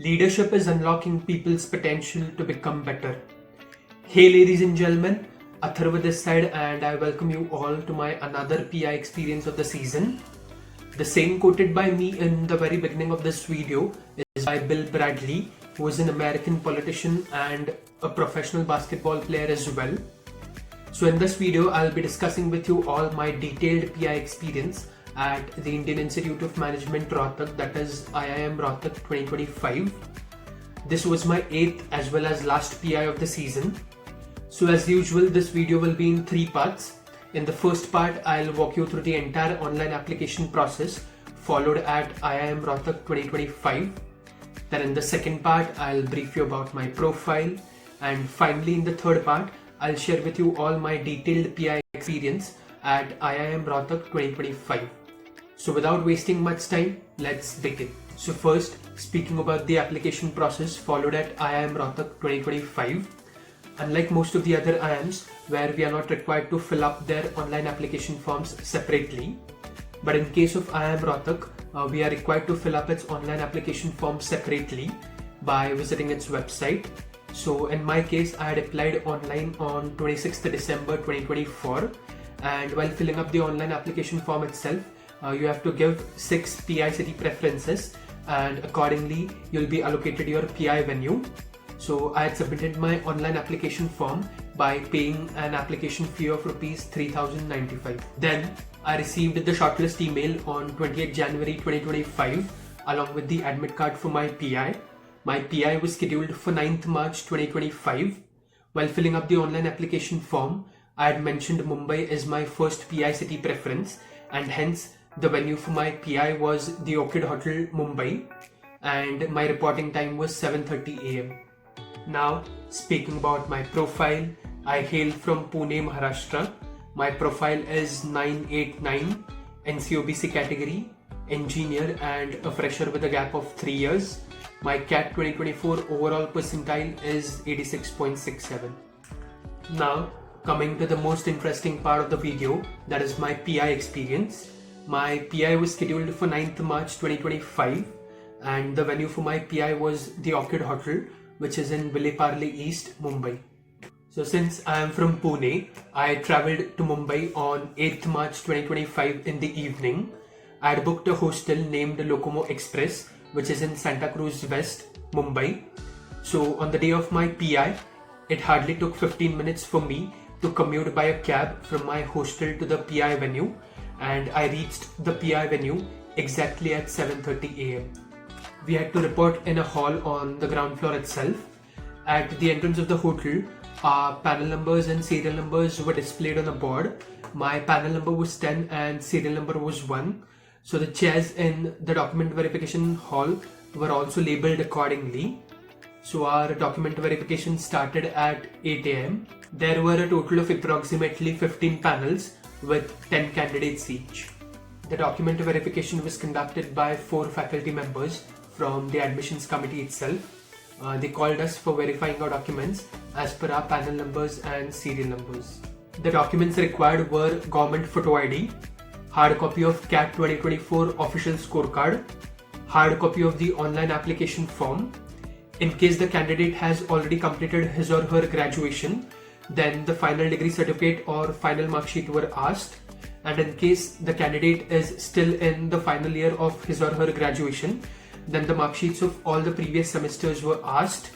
Leadership is unlocking people's potential to become better. Hey ladies and gentlemen, Atharva this side and I welcome you all to my another PI experience of the season. The saying quoted by me in the very beginning of this video is by Bill Bradley, who is an American politician and a professional basketball player as well. So in this video, I'll be discussing with you all my detailed PI experience at the Indian Institute of Management Rohtak, that is IIM Rohtak 2025. This was my 8th as well as last PI of the season. So as usual, this video will be in 3 parts. In the first part, I'll walk you through the entire online application process followed at IIM Rohtak 2025. Then in the second part, I'll brief you about my profile. And finally, in the third part, I'll share with you all my detailed PI experience at IIM Rohtak 2025. So without wasting much time, let's begin. So first, speaking about the application process followed at IIM Rohtak 2025. Unlike most of the other IIMs where we are not required to fill up their online application forms separately, but in case of IIM Rohtak, we are required to fill up its online application form separately by visiting its website. So in my case, I had applied online on 26th December 2024, and while filling up the online application form itself, you have to give 6 PI city preferences, and accordingly you'll be allocated your PI venue. So I had submitted my online application form by paying an application fee of Rs 3095. Then I received the shortlist email on 28th January 2025 along with the admit card for my PI. My PI was scheduled for 9th March 2025. While filling up the online application form, I had mentioned Mumbai as my first PI city preference, and hence the venue for my PI was the Orchid Hotel, Mumbai, and my reporting time was 7:30 AM. Now, speaking about my profile, I hail from Pune, Maharashtra. My profile is 989, NCOBC category, engineer and a fresher with a gap of 3 years. My CAT 2024 overall percentile is 86.67. Now, coming to the most interesting part of the video, that is my PI experience. My PI was scheduled for 9th March 2025 and the venue for my PI was the Orchid Hotel, which is in Vileparle East, Mumbai. So since I am from Pune, I travelled to Mumbai on 8th March 2025 in the evening. I had booked a hostel named Locomo Express, which is in Santa Cruz West, Mumbai. So on the day of my PI, it hardly took 15 minutes for me to commute by a cab from my hostel to the PI venue, and I reached the PI venue exactly at 7:30 AM. We had to report in a hall on the ground floor itself. At the entrance of the hotel, our panel numbers and serial numbers were displayed on a board. My panel number was 10 and serial number was 1. So the chairs in the document verification hall were also labeled accordingly. So our document verification started at 8 AM. There were a total of approximately 15 panels with 10 candidates each. The document verification was conducted by 4 faculty members from the admissions committee itself. They called us for verifying our documents as per our panel numbers and serial numbers. The documents required were government photo ID, hard copy of CAT 2024 official scorecard, hard copy of the online application form. In case the candidate has already completed his or her graduation, then the final degree certificate or final mark sheet were asked. And in case the candidate is still in the final year of his or her graduation, then the mark sheets of all the previous semesters were asked.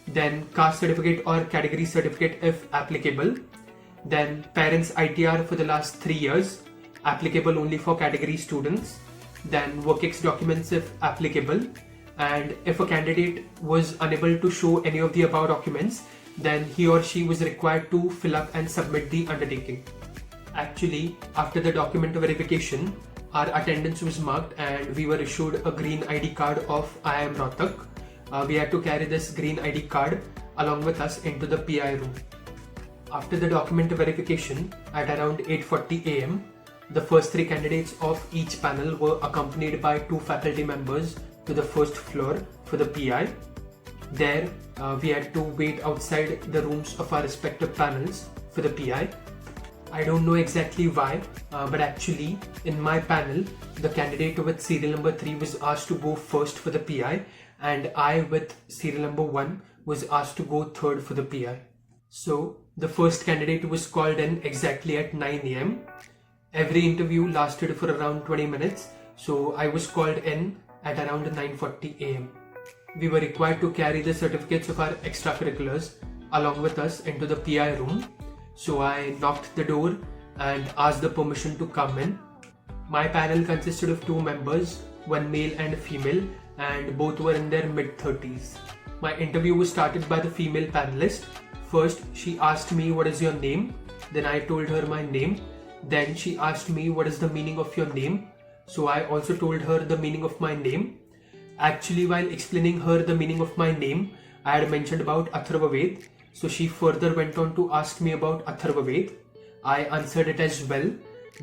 Then caste certificate or category certificate if applicable. Then parents' ITR for the last 3 years, applicable only for category students. Then WorkX documents if applicable. And if a candidate was unable to show any of the above documents, then he or she was required to fill up and submit the undertaking. Actually, after the document verification, our attendance was marked and we were issued a green ID card of IIM Rohtak. We had to carry this green ID card along with us into the PI room. After the document verification at around 8:40 AM, the first 3 candidates of each panel were accompanied by 2 faculty members to the first floor for the PI. There, we had to wait outside the rooms of our respective panels for the PI. I don't know exactly why, but actually in my panel, the candidate with serial number 3 was asked to go first for the PI and I, with serial number 1, was asked to go third for the PI. So the first candidate was called in exactly at 9 a.m. Every interview lasted for around 20 minutes, so I was called in at around 9:40 a.m. We were required to carry the certificates of our extracurriculars along with us into the PI room. So I knocked the door and asked the permission to come in. My panel consisted of 2 members, one male and a female, and both were in their mid-30s. My interview was started by the female panelist. First, she asked me, "What is your name?" Then I told her my name. Then she asked me, "What is the meaning of your name?" So I also told her the meaning of my name. Actually, while explaining her the meaning of my name, I had mentioned about Atharva Ved. So she further went on to ask me about Atharva Ved. I answered it as well.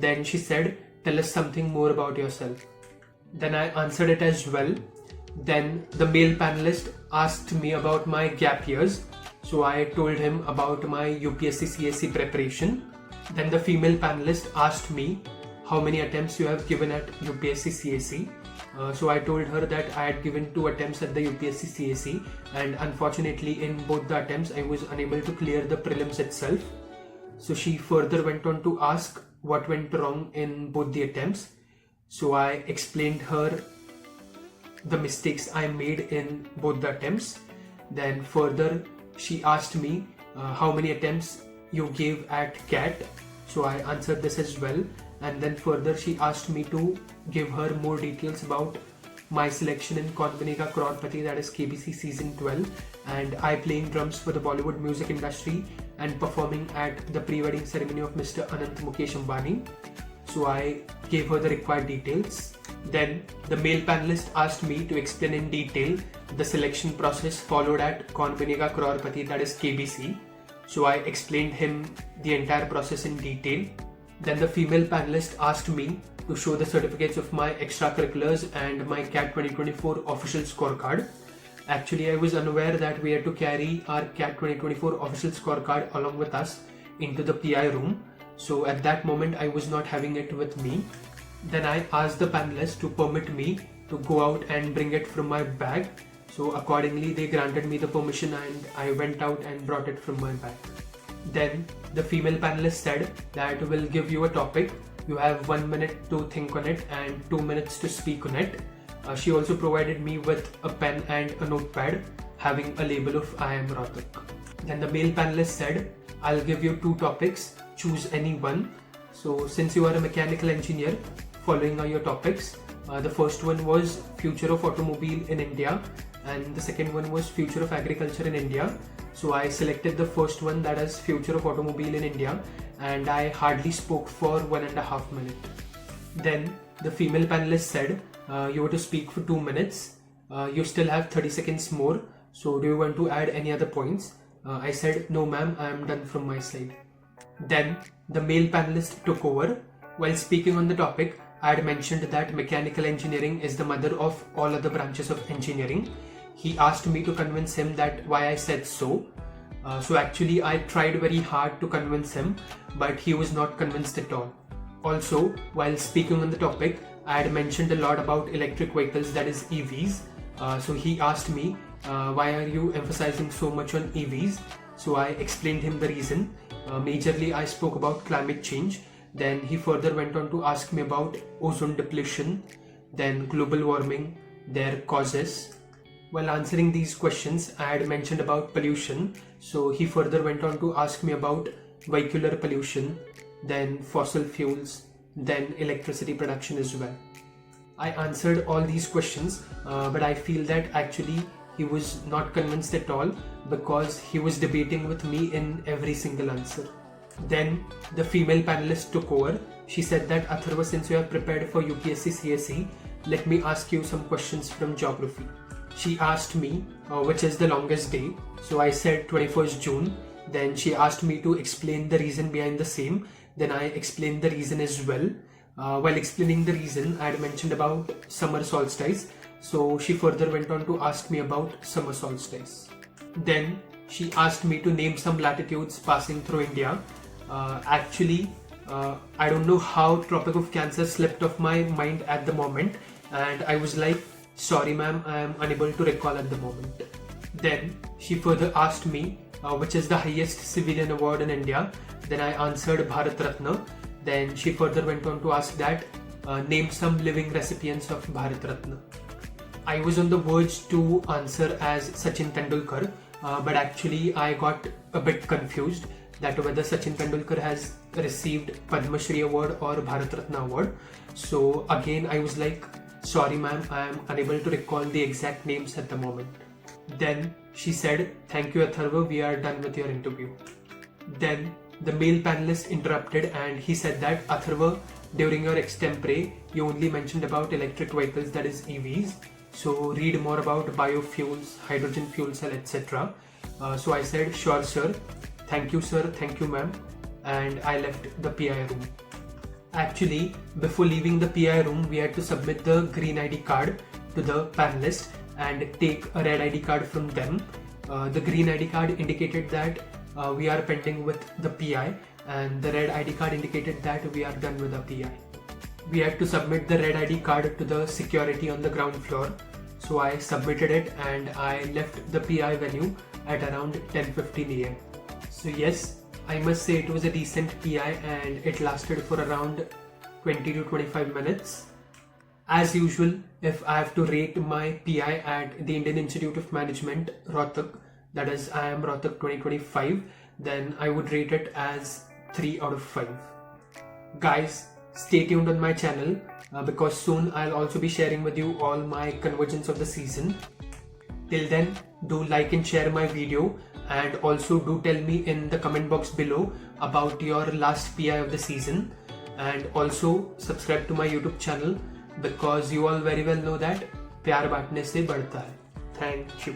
Then she said, "Tell us something more about yourself." Then I answered it as well. Then the male panelist asked me about my gap years. So I told him about my UPSC CSC preparation. Then the female panelist asked me how many attempts you have given at UPSC CSC. So I told her that I had given 2 attempts at the UPSC CSC, and unfortunately in both the attempts I was unable to clear the prelims itself. So she further went on to ask what went wrong in both the attempts. So I explained her the mistakes I made in both the attempts. Then further she asked me how many attempts you gave at CAT. So I answered this as well. And then further she asked me to give her more details about my selection in Kaun Banega Crorepati, that is KBC season 12, and I playing drums for the Bollywood music industry and performing at the pre-wedding ceremony of Mr. Anant Mukesh Ambani. So I gave her the required details. Then the male panelist asked me to explain in detail the selection process followed at Kaun Banega Crorepati, that is KBC. So I explained him the entire process in detail. Then the female panelist asked me to show the certificates of my extracurriculars and my CAT 2024 official scorecard. Actually, I was unaware that we had to carry our CAT 2024 official scorecard along with us into the PI room. So at that moment, I was not having it with me. Then I asked the panelists to permit me to go out and bring it from my bag. So accordingly, they granted me the permission and I went out and brought it from my bag. Then the female panelist said that we'll give you a topic. You have 1 minute to think on it and 2 minutes to speak on it. She also provided me with a pen and a notepad having a label of IIM Rohtak. Then the male panelist said, "I'll give you 2 topics, choose any one." So since you are a mechanical engineer, following are your topics. The first one was future of automobile in India and the second one was future of agriculture in India. So I selected the first one, that is future of automobile in India, and I hardly spoke for 1.5 minutes. Then the female panelist said, you were to speak for 2 minutes. You still have 30 seconds more. So do you want to add any other points? I said, "No ma'am, I am done from my side." Then the male panelist took over. While speaking on the topic, I had mentioned that mechanical engineering is the mother of all other branches of engineering. He asked me to convince him that why I said so. So actually I tried very hard to convince him, but he was not convinced at all. Also, while speaking on the topic, I had mentioned a lot about electric vehicles, that is EVs. So he asked me, why are you emphasizing so much on EVs? So I explained him the reason. Majorly I spoke about climate change. Then he further went on to ask me about ozone depletion, then global warming, their causes. While answering these questions, I had mentioned about pollution. So he further went on to ask me about vehicular pollution, then fossil fuels, then electricity production as well. I answered all these questions, but I feel that actually he was not convinced at all because he was debating with me in every single answer. Then the female panelist took over. She said that, "Atharva, since you have prepared for UPSC CSE, let me ask you some questions from geography." She asked me which is the longest day. So I said 21st June. Then she asked me to explain the reason behind the same. Then I explained the reason as well. While explaining the reason, I had mentioned about summer solstice. So she further went on to ask me about summer solstice. Then she asked me to name some latitudes passing through India. Actually, I don't know how Tropic of Cancer slipped off my mind at the moment, and I was like sorry ma'am, I am unable to recall at the moment. Then she further asked me which is the highest civilian award in India. Then I answered Bharat Ratna. Then she further went on to ask that name some living recipients of Bharat Ratna. I was on the verge to answer as Sachin Tendulkar, but actually I got a bit confused that whether Sachin Tendulkar has received Padma Shri award or Bharat Ratna award. So again I was like, sorry ma'am, I am unable to recall the exact names at the moment. Then she said, thank you Atharva, we are done with your interview. Then the male panelist interrupted and he said that, Atharva, during your extempore you only mentioned about electric vehicles, that is EVs. So read more about biofuels, hydrogen fuel cell, etc. So I said, sure sir, thank you sir, thank you ma'am, and I left the PI room. Actually, before leaving the PI room, we had to submit the green ID card to the panelist and take a red ID card from them. The green ID card indicated that we are pending with the PI, and the red ID card indicated that we are done with the PI. We had to submit the red ID card to the security on the ground floor. So I submitted it and I left the PI venue at around 10:15 am. So yes, I must say it was a decent PI and it lasted for around 20 to 25 minutes. As usual, if I have to rate my PI at the Indian Institute of Management, Rohtak, that is IIM Rohtak 2025, then I would rate it as 3 out of 5. Guys, stay tuned on my channel because soon I'll also be sharing with you all my convergence of the season. Till then, do like and share my video, and also do tell me in the comment box below about your last PI of the season, and also subscribe to my YouTube channel because you all very well know that प्यार बांटने से बढ़ता है. Thank you.